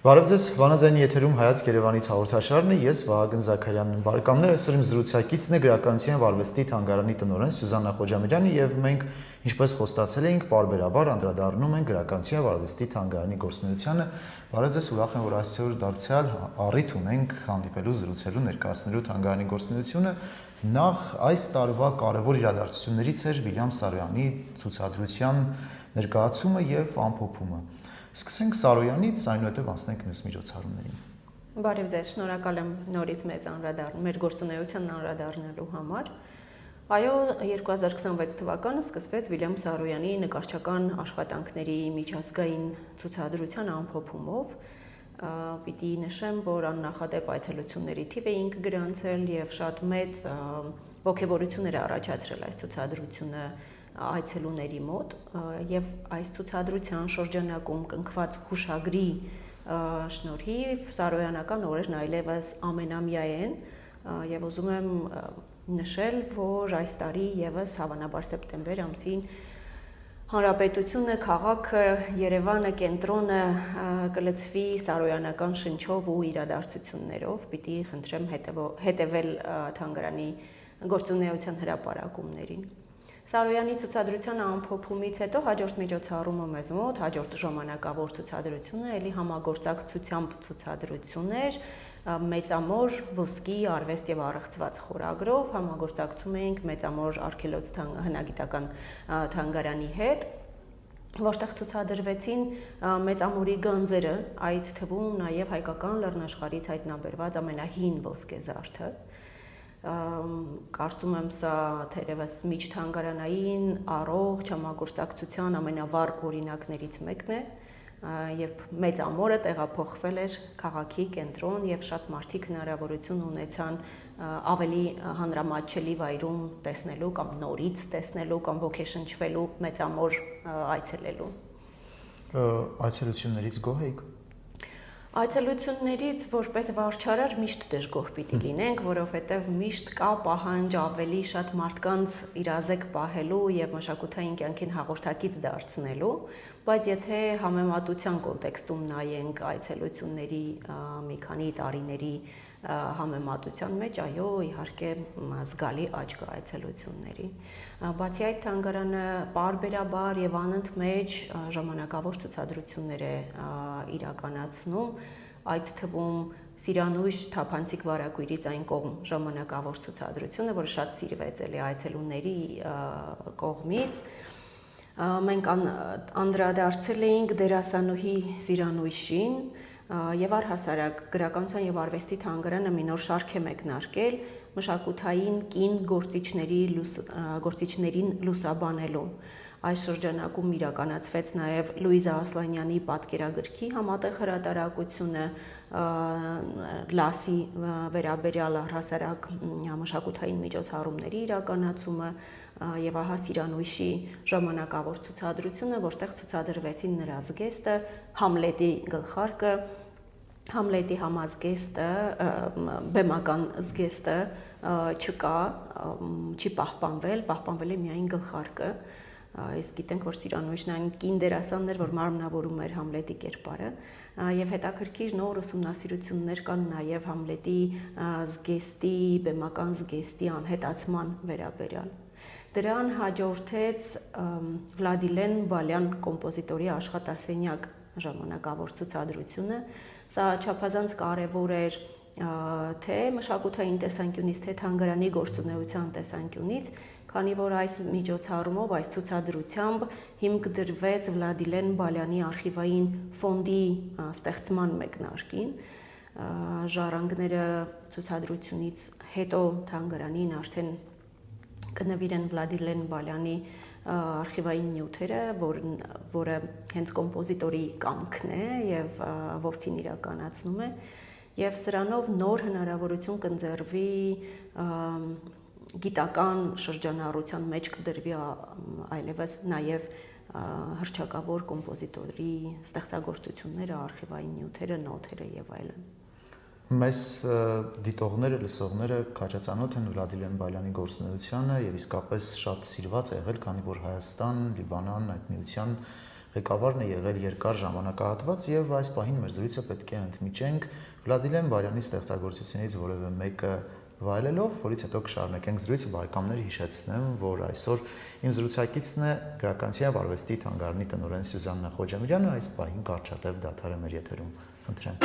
Բարև ձեզ, Վանաձայնի եթերում Հայացք Երևանից հաղորդաշարն է, ես Վահագն Զաքարյանն եմ։ Բարեկամներ, այսօր իմ զրուցակիցն է Գրականության եւ արվեստի թանգարանի տնօրեն Սյուզաննա Խոջամիրյանը եւ մենք, ինչպես խոստացել էինք, պարբերաբար անդրադառնում ենք Գրականության եւ արվեստի թանգարանի գործունեությանը։ Բարև ձեզ, ուրախ եմ, որ այսօր դարձյալ առիթ ունենք հանդիպելու, զրուցելու, ներկայացնելու թանգարանի գործունեությունը։ Նախ այս տարվա կարևոր իրադարձություններից էր Վիլյամ Սարոյանի ցուցադրության ներկայացումը եւ ամփոփումը։ Սկսենք Սարոյանից, այնուհետև անցնենք մյուս միջոցառումներին։ Բարև ձեզ, շնորհակալ եմ նորից մեր գործունեությանն անդրադառնալու համար։ Այո, 2026 թվականը սկսվեց Վիլյամ Սարոյանի նկարչական աշխատանքների միջազգային ցուցադրության ամփոփումով։ Պիտի նշեմ, որ աննախադեպ այցելությունների թիվ էինք գրանցել եւ շատ մեծ ոգևորություններ առաջացրել այս ցուցադրությունը այցելուների մոտ եւ այս ցուցադրության շրջանակում կնքված հուշագրի շնորհիվ Սարոյանական օրերն այլևս ամենամյա են եւ ուզում եմ նշել, որ այս տարի եւս հավանաբար սեպտեմբեր ամսին Հանրապետությունը, քաղաքը, Երևանը, կենտրոնը կլցվի Սարոյանական շնչով ու իրադարձություններով։ Պիտի խնդրեմ հետևել թանգարանի գործունեության հրապարակումներին։ Սարոյանի ցուցադրության ամփոփումից հետո հաջորդ միջոցառումը մեզ մոտ, հաջորդ ժամանակավոր ցուցադրությունը էլի համագործակցությամբ ցուցադրություն էր, Մեծամոր ոսկի արվեստ եւ առեղծված խորագրով համագործակցում էինք Մեծամոր արգելոց հնագիտական թանգարանի հետ, որտեղ ցուցադրվեցին Մեծամորի գանձերը, այդ թվում նաեւ հայկական լեռնաշխարհից հայտնաբերված ամենահին ոսկեզարդը։ Կարծում եմ սա թերևս միջթանգարանային առողջ համագործակցության ամենավառ օրինակներից մեկն է, երբ Մեծամորը տեղափոխվել էր քաղաքի կենտրոն եւ շատ մարդիկ հնարավորություն ունեցան ավելի հանրամատչելի վայրում տեսնելու կամ նորից տեսնելու կամ ոգեշնչվելու Մեծամոր այցելելու։ Այցելություններից գոհ եք։ Այցելություններից որպես վարչարար միշտ դժգոհ պիտի լինենք, որովհետև միշտ կա պահանջ ավելի շատ մարդկանց իրազեկ պահելու եւ մշակութային կյանքին հաղորդակից դարձնելու, բայց եթե համեմատության կոնտեքստում նայենք այցելությունների մի քանի տարիների համեմատության մեջ, այո, իհարկե զգալի աճ կա այցելությունների։ Բացի այդ, թանգարանը պարբերաբար եւ անընդմեջ ժամանակավոր ցուցադրություններ է իրականացնում, այդ թվում Սիրանույշ թափանցիկ վարակույրից այն կողմ ժամանակավոր ցուցադրությունը, որը շատ սիրվեց էլի այցելուների կողմից։ Մենք անդրադարձել էինք դերասանուհի Սիրանույշին եւ առհասարակ Գրականության եւ արվեստի թանգարանը մի նոր շարք է մեկնարկել մշակութային կին գործիչներին լուսաբանելու։ Այս շրջանակում իրականացվեց նաև Լուիզա Ասլանյանի պատկերագրքի համատեղ հրատարակությունը, լասի վերաբերյալ առհասարակ մշակութային միջոցառումների իրականացումը եւ ահա Սիրանույշի ժամանակավոր ցուցադրությունը, որտեղ ցուցադրվեցին նրա զգեստը, Համլետի գլխարկը, Համլետի համազգեստը, բեմական զգեստը չկա, չի պահպանվել է միայն գլխարկը։ Իսկ գիտենք, որ Սիրանույշն այն կին դերասանն էր, որ մարմնավորում էր Համլետի կերպարը, եւ հետաքրքիր նոր ուսումնասիրություններ կան նաեւ Համլետի զգեստի, բեմական զգեստի անհետացման վերաբերյալ։ Դրան հաջորդեց Վլադիլեն Բալյան կոմպոզիտորի աշխատասենյակ ժամանակավոր ցուցադրությունը։ Սա չափազանց կարևոր էր թե մշակութային տեսանկյունից, թե թանգարանի գործունեության տեսանկյունից, քանի որ այս միջոցառումով, այս ցուցադրությամբ հիմք դրվեց Վլադիլեն Բալյանի արխիվային ֆոնդի ստեղծման մեկնարկին։ Ժառանգները ցուցադրությունից հետո թանգարանին արդեն կնվիրեն Վլադիլեն Բալյանի արխիվային նյութերը, որը հենց կոմպոզիտորի կամքն է եւ որդին իրականացնում է, եւ սրանով նոր հնարավորություն կընձեռվի գիտական շրջանառության մեջ կդրվի այլևս նաեւ հռչակավոր կոմպոզիտորի ստեղծագործությունները, արխիվային նյութերը, նոթերը եւ այլն։ Մեզ դիտողները, լսողները քաջածանոթ են Վլադիլեն Բալյանի գործունեությանը եւ իսկապես շատ սիրված է եղել, քանի որ Հայաստան, Լիբանան այդ միության ղեկավարն է եղել երկար ժամանակահատված եւ այս պահին մեր զրույցը պետք է ընդմիջենք Վլադիմիր Բարյանի ստեղծագործությունից որևէ մեկը վայելելով, որից հետո կշարունակենք զրույցը բարեկամներ հիշեցնեմ, որ այսօր իմ զրուցակիցն է Գրականության եւ արվեստի թանգարանի տնօրեն Սյուզաննա Խոջամիրյանը, այս պահին կարճատև դադար է մեր եթերում։ Խնդրեմ։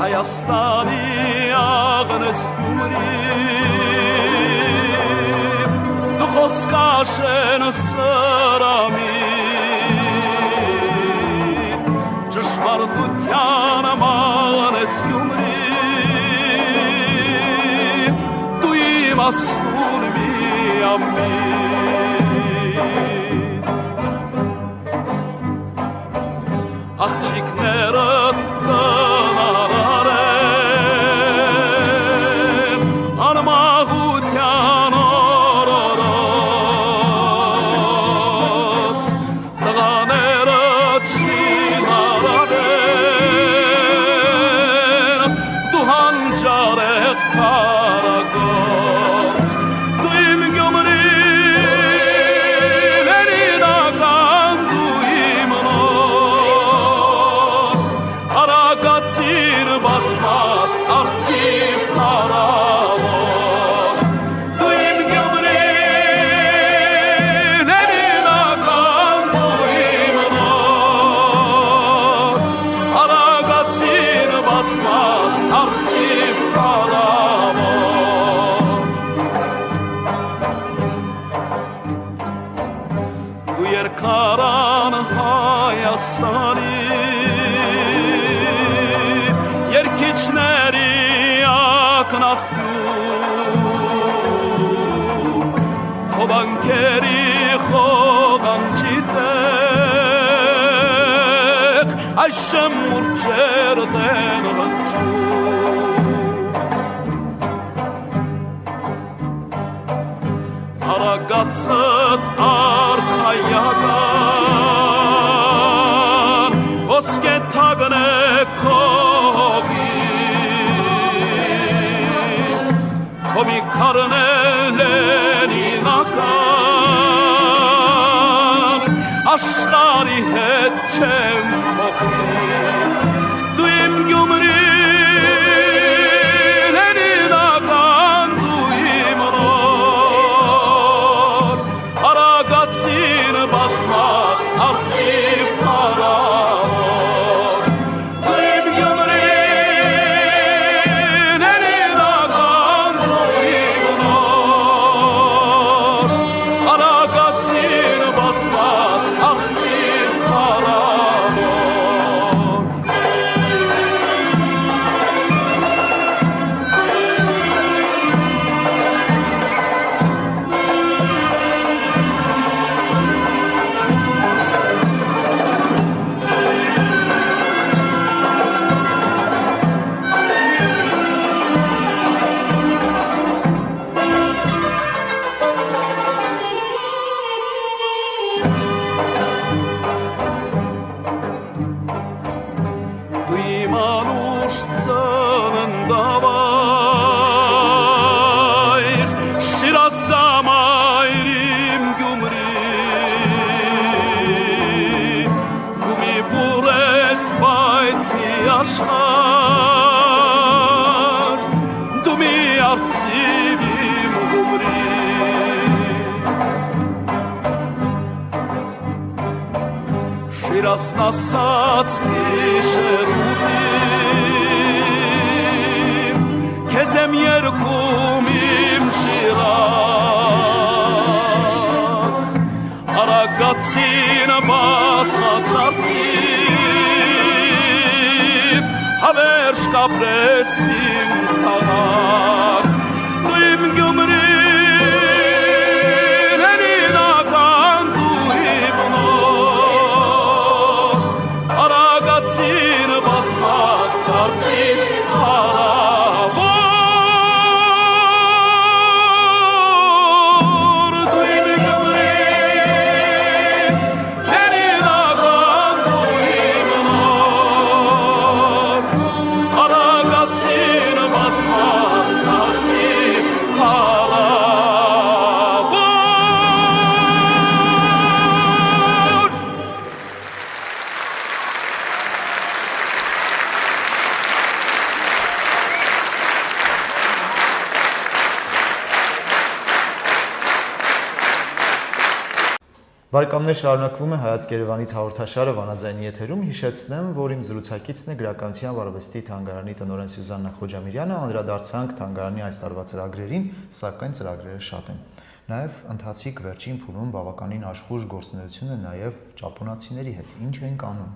Հայաստանի աղնս Գյումրի դու խոսքաշեն սրամիտ ճշմարտության մանես Գյումրի դու իմաստուն միամիտ աղջիկները Այշեմ մուրճեր դեն հնչում Արագացըտ արքայական ոսկե թագն է քողի Հոմի քարն է լենինական Աշխարի հետ չեմ Դու իմ Գյումրին հենինական դու իմ նոր Արագացին բազմած արծիվ պարավոր Դու իմ Գյումրին հենինական դու իմ նոր Արագացին բազմած արծիվ Ասնասած գիշերուտիմ Քեզ եմ երկում իմ շիրակ Արագացին բազմած արծիվ Հավերժ կապրես իմ քաղաք Դու իմ Գյումրին հենինական դու իմ նոր Aragazin basmaz Բարեկամներ, շարունակվում է Հայաց Երևանից հաղորդաշարը Վանաձայնի եթերում։ Հիշեցնեմ, որ իմ զրուցակիցն է Գրականության վարվեստի թանգարանի տնօրեն Սյուզաննա Խոջամիրյանը, անդրադարձանք թանգարանի այս տարվա ծրագրերին, սակայն ծրագրերը շատ են։ Նաև ընթացիկ վերջին փուլում բավականին աշխույժ գործունեություն է նաև ճապոնացիների հետ։ Ինչ ենք անում։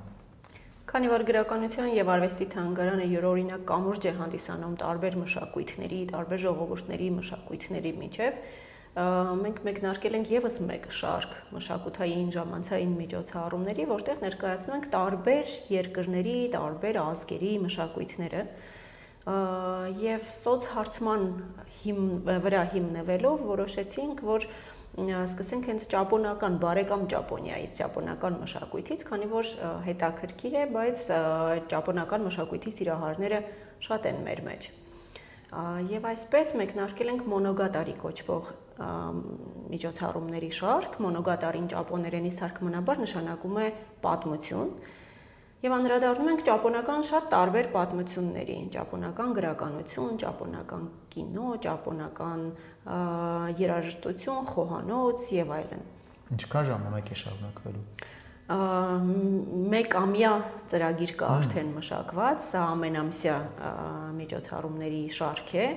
Քանի որ Գրականության եւ արվեստի թանգարանը յուրօրինակ կամուրջ է հանդիսանում տարբեր մշակույթների, տարբեր ժողովուրդների մշակույթների միջև, մենք մեկնարկել ենք եւս մեկ շարք մշակութային ժամանցային միջոցառումների, որտեղ ներկայացնում ենք տարբեր երկրների, տարբեր ազգերի մշակույթները եւ սոցհարցման վրա հիմնվելով որոշեցինք, որ սկսենք հենց ճապոնական բարեկամ Ճապոնիայից, ճապոնական մշակույթից, քանի որ հետաքրքիր է, բայց ճապոնական մշակույթի սիրահարները շատ են մեր մեջ։ Եվ այսպես մեկնարկել ենք մոնոգատարի կոչվող միջոցառումների շարք, մոնոգատարին ճապոներենի թարգմանաբար նշանակում է պատմություն, եւ անդրադառնում ենք ճապոնական շատ տարբեր պատմությունների, ճապոնական գրականություն, ճապոնական կինո, ճապոնական երաժշտություն, խոհանոց եւ այլն։ Ինչքան ժամանակ է շարունակվելու։ Մեկ ամյա ծրագիր կա արդեն մշակված, սա ամենամսյա միջոցառումների շարք է,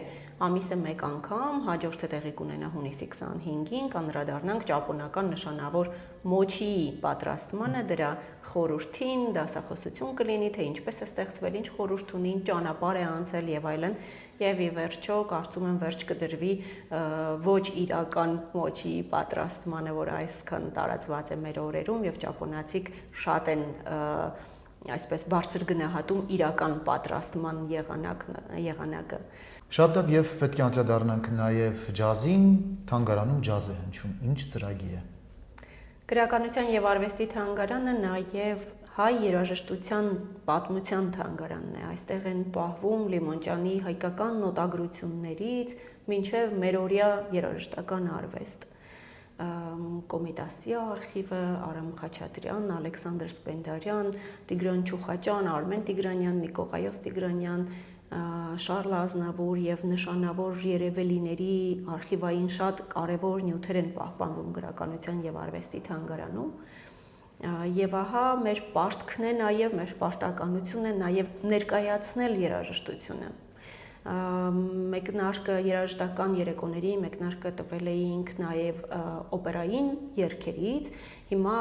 ամիսը մեկ անգամ, հաջորդը տեղի կունենա հունիսի 25-ին, կանդրադառնանք ճապոնական նշանավոր մոչիի պատրաստմանը, դրա խորհրդին, դասախոսություն կլինի, թե ինչպես է ստեղծվել, ինչ խորհուրդ ունի, ճանապարհ է անցել եւ այլն, եւ ի վերջո կարծում եմ վերջ կդրվի ոչ իրական մոչիի պատրաստմանը, որ այսքան տարածված է մեր օրերում եւ ճապոնացիք շատ են այսպես բարձր գնահատում իրական պատրաստման եղանակը։ Շատ լավ, եւ պետք է անդրադառնանք նաեւ ջազին, թանգարանում ջազ է հնչում, ինչ ծրագիր է։ Գրականության եւ արվեստի թանգարանը նաեւ հայ երաժշտության պատմության թանգարանն է, այստեղ են պահվում Լիմոնճանի հայկական նոտագրություններից մինչեւ մերօրյա երաժշտական արվեստ։ Կոմիտասի արխիվը, Արամ Խաչատրյան, Ալեքսանդր Սպենդարյան, Տիգրան Չուխաճան, Արմեն Տիգրանյան, Նիկողայոս Տիգրանյան, Շարլ Ազնավուր եւ նշանավոր երևելիների արխիվային շատ կարևոր նյութեր են պահպանվում Գրականության եւ արվեստի թանգարանում։ Եվ ահա մեր պարտքն է նաեւ մեր պարտականությունն է նաեւ ներկայացնել երաժշտությունը։ Մեկնարկը երաժշտական երեկոների մեկնարկը տվել էինք նաև օպերային երգերից, հիմա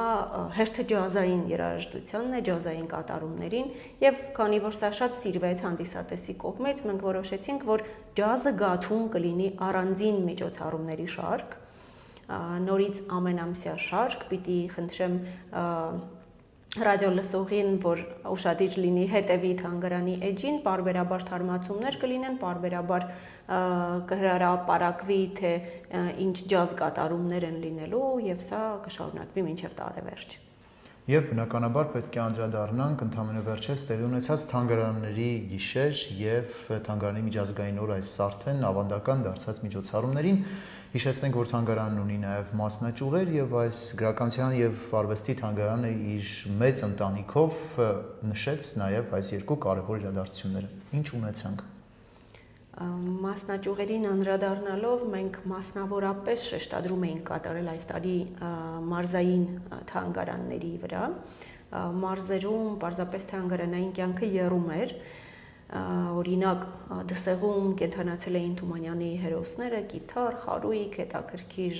հերթը ջազային երաժշտությանն է, ջազային կատարումներին եւ քանի որ սա շատ սիրվեց հանդիսատեսի կողմից, մենք որոշեցինք, որ ջազը գաթում կլինի առանձին միջոցառումների շարք, նորից ամենամսյա շարք, պիտի խնդրեմ ռադիոլսողին, որ ուշադիր լինի հետևի թանգարանի էջին, պարբերաբար թարմացումներ կլինեն, պարբերաբար կհրապարակվի, թե ինչ ջազ կատարումներ են լինելու եւ սա կշարունակվի մինչեւ տարեվերջ։ Եվ բնականաբար պետք է անդրադառնանք ընդամենը վերջերս տեղի ունեցած թանգարանների գիշեր եւ թանգարանի միջազգային օր այս արդեն ավանդական դարձած միջոցառումներին։ Հիշեցնենք, որ թանգարանն ունի նաև մասնաճյուղեր եւ այս Գրականության եւ արվեստի թանգարանը իր մեծ ընտանիքով նշեց նաև այս երկու կարևոր իրադարձությունները։ Ինչ ունեցանք։ Մասնաճյուղերին անդրադառնալով մենք մասնավորապես շեշտադրում էինք կատարել այս տարի մարզային թանգարանների վրա։ Մարզերում պարզապես թանգարանային կյանքը եռում էր։ Օրինակ Դսեղում կենթանացել էին Թումանյանի հերոսները, կիթառ, խարույկ, հետաքրքիր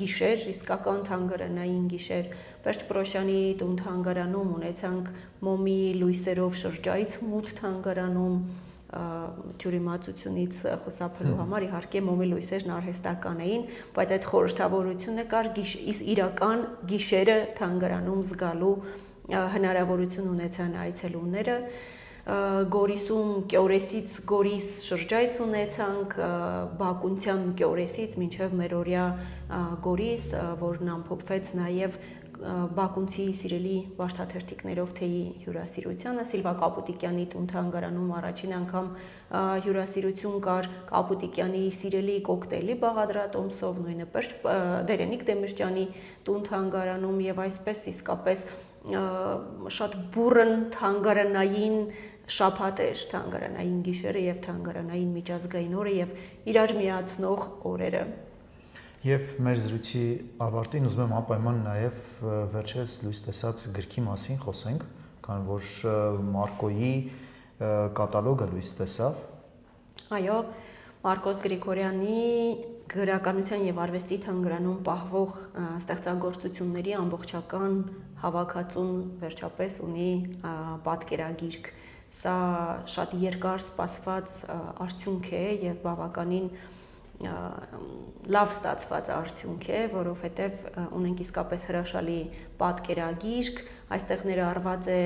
գիշեր, իսկական թանգարանային գիշեր, Պերճ Պրոշյանի տուն թանգարանում ունեցանք մոմի լույսերով շրջայց մութ թանգարանում, ջուրիմացությունից խոսափելու համար իհարկե մոմի լույսերն արհեստական էին, բայց այդ խորհրդավորությունը կար իրական գիշերը թանգարանում զգալու հնարավորություն ունեցան այցելուները։ Գորիսում Կյորեսից Գորիս շրջայց ունեցանք, Բակունցյան Կյորեսից մինչև մերօրյա Գորիս, որն ամփոփվեց նաև Բակունցի սիրելի վարդաթերթիկներով թեյի հյուրասիրությանը, Սիլվա Կապուտիկյանի տուն թանգարանում առաջին անգամ հյուրասիրություն կար Կապուտիկյանի սիրելի կոկտեյլի բաղադրատոմսով, նույնը Դերենիկ Դեմիրճյանի տուն թանգարանում եւ այսպես իսկապես շատ բուրըն թանգարանային շաբաթեր, թանգարանային գիշերը եւ թանգարանային միջազգային օրը եւ իրար միացնող օրերը։ Եվ մեր զրույցի ավարտին ուզում եմ անպայման նաև վերջերս լույս տեսած գրքի մասին խոսենք, քանի որ Մարկոյի կատալոգը լույս տեսավ։ Այո, Մարկոս Գրիգորյանի գրականության եւ արվեստի թանգարանում պահվող ստեղծագործությունների ամբողջական հավաքածուն վերջապես ունի պատկերագիրք։ Սա շատ երկար սպասված արդյունք է եւ բավականին լավ ստացված արդյունք է, որովհետև ունենք իսկապես հրաշալի պատկերագիրք, այստեղ ներառված է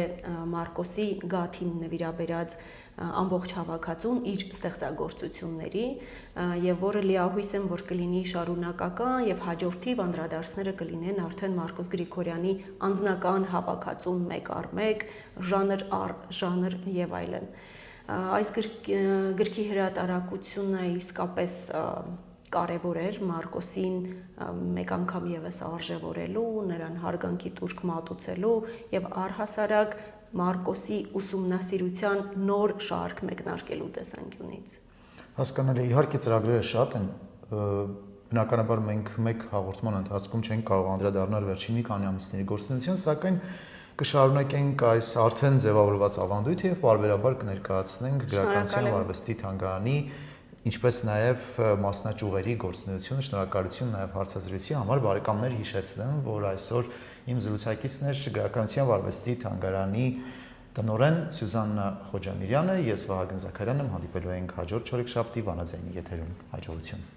Մարկոսի գաթին նվիրաբերած ամբողջ հավաքածուն իր ստեղծագործությունների եւ որը լիահույս եմ, որ կլինի շարունակական եւ հաջորդիվ անդրադարձները կլինեն արդեն Մարկոս Գրիգորյանի անձնական հավաքածուն մեկ առ մեկ, ժանր առ ժանր եւ այլն։ Այս գրքի հրատարակությունը իսկապես կարևոր էր Մարկոսին մեկ անգամ եւս արժևորելու, նրան հարգանքի տուրք մատուցելու եւ առհասարակ Մարկոսի ուսումնասիրության նոր շարք մեկնարկելու տեսանկյունից։ Հասկանալի, իհարկե ծրագրերը շատ են, բնականաբար մենք մեկ հաղորդման ընթացքում չենք կարող անդրադառնալ վերջին մի քանի ամիսների գործունեության, սակայն կշարունակենք այս արդեն ձևավորված ավանդույթը եւ բարբերաբար կներկայացնենք գրականության արվեստի թանգարանի, ինչպես նաեւ մասնաճյուղերի գործունեությունը։ Շնորհակալություն նաեւ հարցազրույցի համար։ Բարեկամներ, հիշեցնեմ, որ այսօր իմ զրուցակիցն էր գրականության արվեստի թանգարանի տնօրեն Սյուզաննա Խոջամիրյանը, ես Վահագն Զաքարյանն եմ, հանդիպելու ենք հաջորդ չորեքշաբթի վանաձայնի եթերում։ Հաջողություն։